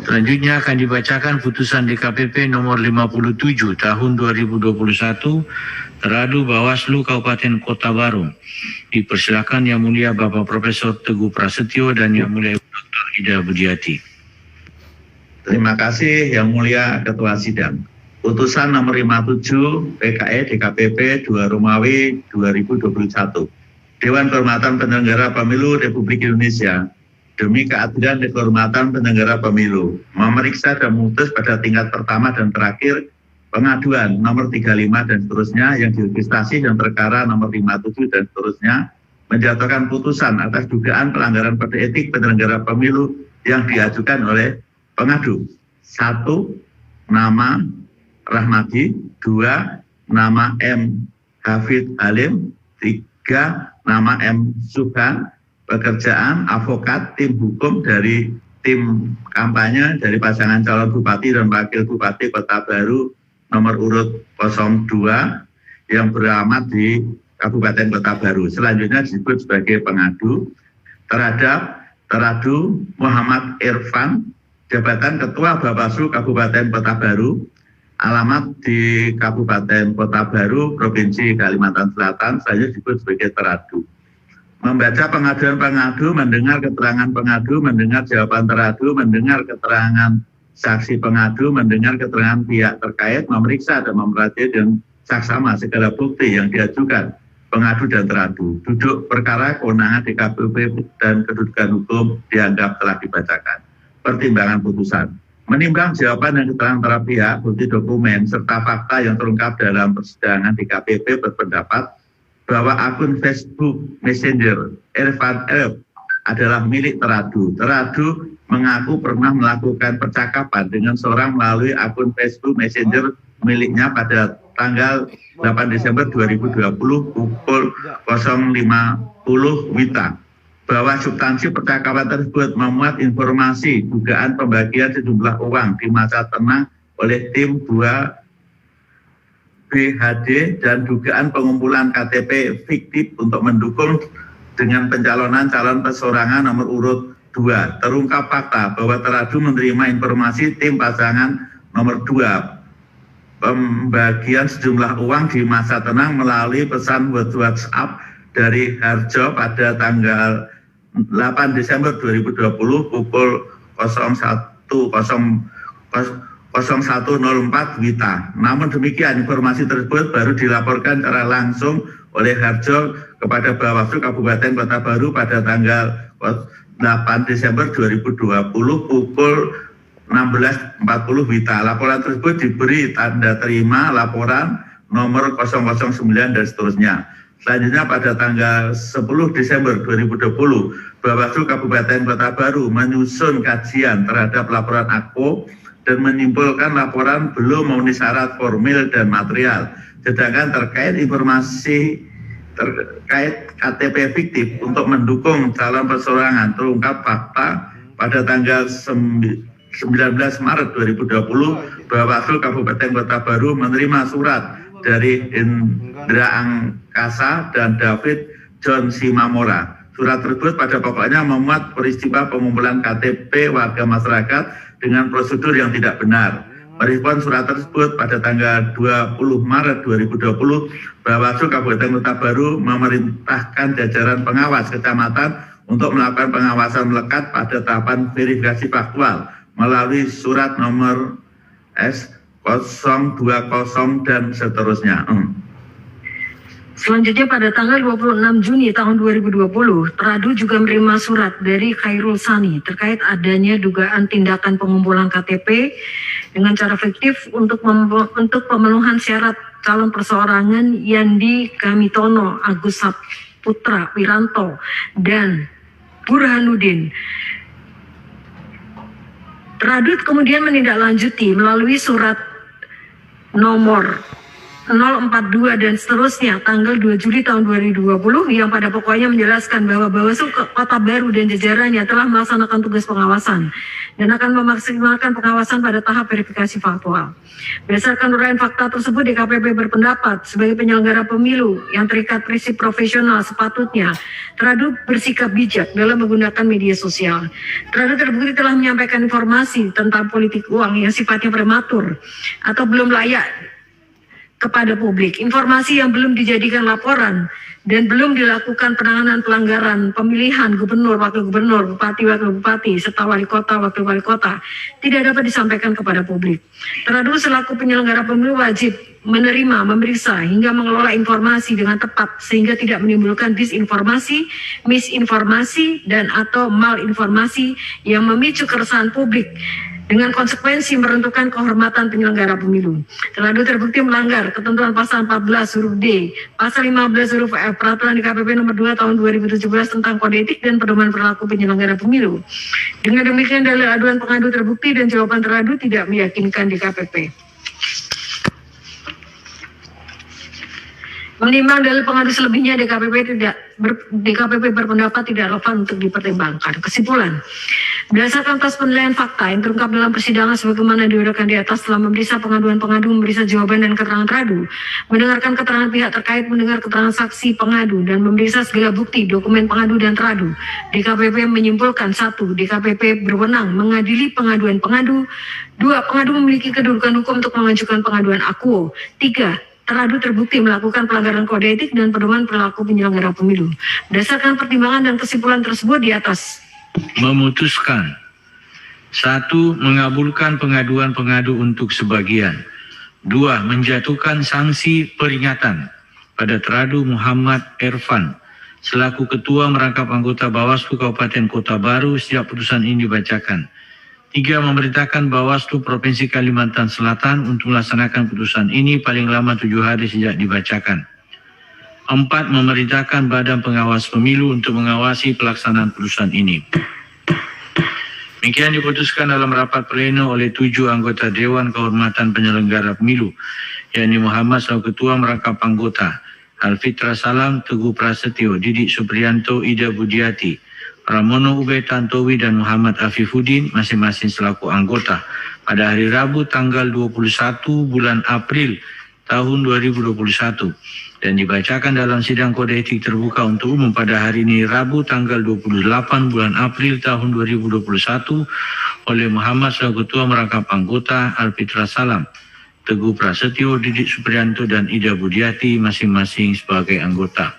Selanjutnya akan dibacakan putusan DKPP nomor 57 tahun 2021 teradu Bawaslu Kabupaten Kota Baru. Dipersilakan Yang Mulia Bapak Profesor Teguh Prasetyo dan Yang Mulia Dr. Ida Budiati. Terima kasih Yang Mulia Ketua Sidang. Putusan nomor 57 PKE DKPP 2 Romawi 2021. Dewan Kehormatan Penyelenggara Pemilu Republik Indonesia demi keadilan dan kehormatan penyelenggara pemilu memeriksa dan memutus pada tingkat pertama dan terakhir pengaduan nomor 35 dan seterusnya yang diregistrasi dan perkara nomor 57 dan seterusnya, menjatuhkan putusan atas dugaan pelanggaran kode etik penyelenggara pemilu yang diajukan oleh pengadu. 1. Nama Rahmadi. 2. Nama M. Hafid Halim. 3. Nama M. Subhan. Pekerjaan advokat tim hukum dari tim kampanye dari pasangan calon bupati dan wakil bupati Kota Baru nomor urut 02 yang beralamat di Kabupaten Kota Baru. Selanjutnya disebut sebagai pengadu terhadap teradu Muhammad Irfan, jabatan Ketua Bawaslu Kabupaten Kota Baru, alamat di Kabupaten Kota Baru, Provinsi Kalimantan Selatan. Selanjutnya disebut sebagai teradu. Membaca pengaduan pengadu, mendengar keterangan pengadu, mendengar jawaban teradu, mendengar keterangan saksi pengadu, mendengar keterangan pihak terkait, memeriksa dan memerhati dan saksama segala bukti yang diajukan pengadu dan teradu. Duduk perkara kewenangan DKPP dan kedudukan hukum dianggap telah dibacakan. Pertimbangan putusan. Menimbang jawaban dan keterangan para pihak, bukti dokumen, serta fakta yang terungkap dalam persidangan DKPP berpendapat bahwa akun Facebook Messenger Irfan Elf adalah milik teradu. Teradu mengaku pernah melakukan percakapan dengan seorang melalui akun Facebook Messenger miliknya pada tanggal 8 Desember 2020 pukul 0.50 WITA. Bahwa substansi percakapan tersebut memuat informasi dugaan pembagian sejumlah uang di masa tenang oleh tim 2 BHD dan dugaan pengumpulan KTP fiktif untuk mendukung dengan pencalonan calon perseorangan nomor urut 2. Terungkap fakta bahwa teradu menerima informasi tim pasangan nomor 2 pembagian sejumlah uang di masa tenang melalui pesan WhatsApp dari Harjo pada tanggal 8 Desember 2020 pukul 01.04 WITA. Namun demikian informasi tersebut baru dilaporkan secara langsung oleh Harjo kepada Bawaslu Kabupaten Kota Baru pada tanggal 8 Desember 2020 pukul 16.40 WITA. Laporan tersebut diberi tanda terima laporan nomor 009 dan seterusnya. Selanjutnya pada tanggal 10 Desember 2020 Bawaslu Kabupaten Kota Baru menyusun kajian terhadap laporan AKPO dan menyimpulkan laporan belum memenuhi syarat formil dan material. Sedangkan terkait informasi terkait KTP fiktif untuk mendukung calon perseorangan terungkap fakta pada tanggal 19 Maret 2020 Bawaslu Kabupaten Kota Baru menerima surat dari Indra Angkasa dan David John Simamora. Surat tersebut pada pokoknya memuat peristiwa pengumpulan KTP warga masyarakat dengan prosedur yang tidak benar. Merespon surat tersebut pada tanggal 20 Maret 2020, Bawaslu Kabupaten Kota Baru memerintahkan jajaran pengawas kecamatan untuk melakukan pengawasan melekat pada tahapan verifikasi faktual melalui surat nomor S020 dan seterusnya. Selanjutnya pada tanggal 26 Juni tahun 2020, teradu juga menerima surat dari Khairul Sani terkait adanya dugaan tindakan pengumpulan KTP dengan cara fiktif untuk pemenuhan syarat calon perseorangan Yandi Kamitono, Agus Saputra Wiranto, dan Burhanuddin. Teradu kemudian menindaklanjuti melalui surat nomor 042 dan seterusnya tanggal 2 Juli tahun 2020 yang pada pokoknya menjelaskan bahwa Bawaslu Kota Baru dan jajarannya telah melaksanakan tugas pengawasan dan akan memaksimalkan pengawasan pada tahap verifikasi faktual. Berdasarkan uraian fakta tersebut, DKPP berpendapat sebagai penyelenggara pemilu yang terikat prinsip profesional sepatutnya Teradu bersikap bijak dalam menggunakan media sosial. Teradu terbukti telah menyampaikan informasi tentang politik uang yang sifatnya prematur atau belum layak kepada publik, informasi yang belum dijadikan laporan dan belum dilakukan penanganan pelanggaran pemilihan gubernur, wakil gubernur, bupati, wakil bupati, serta wali kota, wakil wali kota tidak dapat disampaikan kepada publik. Teradu selaku penyelenggara pemilu wajib menerima, memeriksa, hingga mengelola informasi dengan tepat sehingga tidak menimbulkan disinformasi, misinformasi, dan atau malinformasi yang memicu keresahan publik dengan konsekuensi meruntuhkan kehormatan penyelenggara pemilu. Teradu terbukti melanggar ketentuan pasal 14 huruf D, pasal 15 huruf F Peraturan DKPP nomor 2 tahun 2017 tentang Kode Etik dan Pedoman Perilaku Penyelenggara Pemilu. Dengan demikian dalil aduan pengadu terbukti dan jawaban teradu tidak meyakinkan DKPP. Menimbang dalil pengadu selebihnya, DKPP berpendapat tidak relevan untuk dipertimbangkan. Kesimpulan, berdasarkan atas penilaian fakta yang terungkap dalam persidangan sebagaimana diuraikan di atas, telah memeriksa pengaduan pengadu, memeriksa jawaban dan keterangan teradu, mendengarkan keterangan pihak terkait, mendengar keterangan saksi pengadu, dan memeriksa segala bukti, dokumen pengadu dan teradu. DKPP menyimpulkan: 1. DKPP berwenang mengadili pengaduan pengadu. 2. Pengadu memiliki kedudukan hukum untuk mengajukan pengaduan akuo. 3. Teradu terbukti melakukan pelanggaran kode etik dan pedoman perilaku penyelenggara pemilu. Berdasarkan pertimbangan dan kesimpulan tersebut di atas, memutuskan: 1. Mengabulkan pengaduan pengadu untuk sebagian. 2. Menjatuhkan sanksi peringatan pada Teradu Muhammad Ervan selaku Ketua Merangkap Anggota Bawaslu Kabupaten Kota Baru sejak putusan ini dibacakan. 3. Memerintahkan Bawaslu Provinsi Kalimantan Selatan untuk melaksanakan putusan ini paling lama 7 hari sejak dibacakan. 4. Memerintahkan Badan Pengawas Pemilu untuk mengawasi pelaksanaan putusan ini. Demikian diputuskan dalam rapat pleno oleh 7 anggota Dewan Kehormatan Penyelenggara Pemilu, yakni Muhammad selaku Ketua Merangkap Anggota, Alfitra Salam, Teguh Prasetyo, Didik Supriyanto, Ida Budiati, Pramono Ube Tantowi, dan Muhammad Afifuddin masing-masing selaku anggota pada hari Rabu tanggal 21 bulan April tahun 2021 dan dibacakan dalam sidang kode etik terbuka untuk umum pada hari ini Rabu tanggal 28 bulan April tahun 2021 oleh Muhammad selaku Ketua Merangkap Anggota, Alfitra Salam, Teguh Prasetyo, Didik Supriyanto, dan Ida Budiati masing-masing sebagai anggota.